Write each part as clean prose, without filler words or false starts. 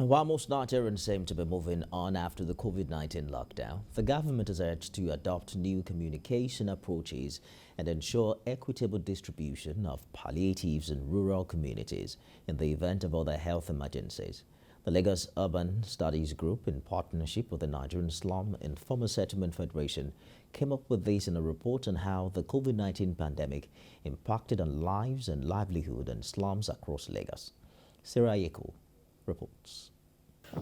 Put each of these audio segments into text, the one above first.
While most Nigerians seem to be moving on after the COVID-19 lockdown, the government is urged to adopt new communication approaches and ensure equitable distribution of palliatives in rural communities in the event of other health emergencies. The Lagos Urban Studies Group, in partnership with the Nigerian Slum Informal Settlement Federation, came up with this in a report on how the COVID-19 pandemic impacted on lives and livelihood in slums across Lagos. Sarah Yeko reports.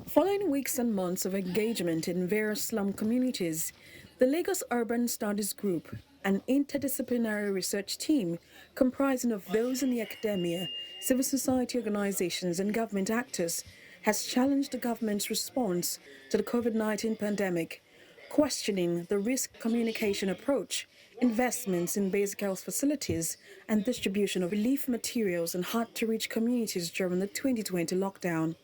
Following weeks and months of engagement in various slum communities, the Lagos Urban Studies Group, an interdisciplinary research team comprising of those in the academia, civil society organizations and government actors, has challenged the government's response to the COVID-19 pandemic, questioning the risk communication approach, investments in basic health facilities, and distribution of relief materials in hard-to-reach communities during the 2020 lockdown.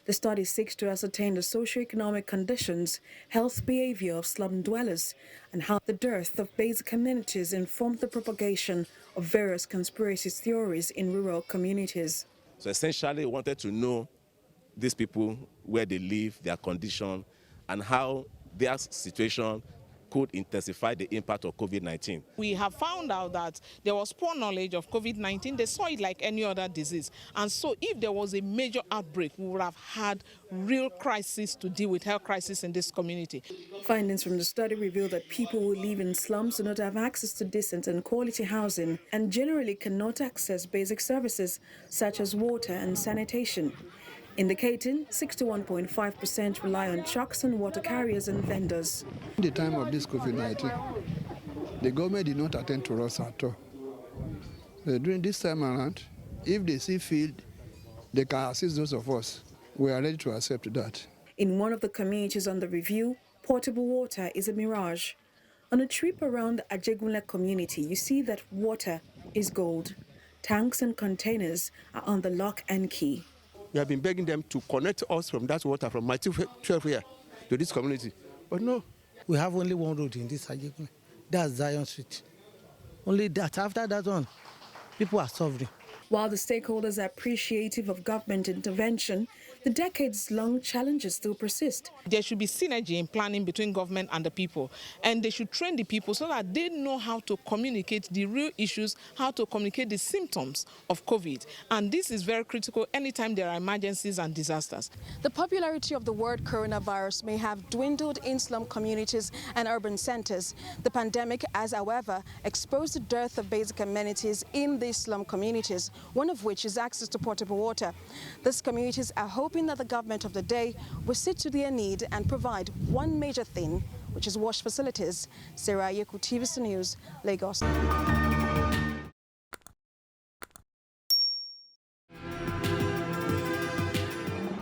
The study seeks to ascertain the socio-economic conditions, health behavior of slum dwellers, and how the dearth of basic amenities informed the propagation of various conspiracy theories in rural communities. So essentially, we wanted to know these people, where they live, their condition, and how their situation could intensify the impact of COVID-19. We have found out that there was poor knowledge of COVID-19. They saw it like any other disease. And so if there was a major outbreak, we would have had real crisis to deal with, health crisis in this community. Findings from the study reveal that people who live in slums do not have access to decent and quality housing and generally cannot access basic services such as water and sanitation, indicating 61.5% rely on trucks and water carriers and vendors. At the time of this COVID-19, the government did not attend to us at all. During this time around, if they see fit, they can assist those of us. We are ready to accept that. In one of the communities under review, portable water is a mirage. On a trip around the Ajegunle community, you see that water is gold. Tanks and containers are on the lock and key. We have been begging them to connect us from that water from my 12 here to this community. But no. We have only one road in this Ajikun. That's Zion Street. Only that. After that one, people are suffering. While the stakeholders are appreciative of government intervention, the decades-long challenges still persist. There should be synergy in planning between government and the people, and they should train the people so that they know how to communicate the real issues, how to communicate the symptoms of COVID. And this is very critical anytime there are emergencies and disasters. The popularity of the word coronavirus may have dwindled in slum communities and urban centers. The pandemic has, however, exposed the dearth of basic amenities in these slum communities, one of which is access to potable water. These communities are hoping that the government of the day will see to their need and provide one major thing, which is wash facilities. Sarah Yeko, TVC News, Lagos.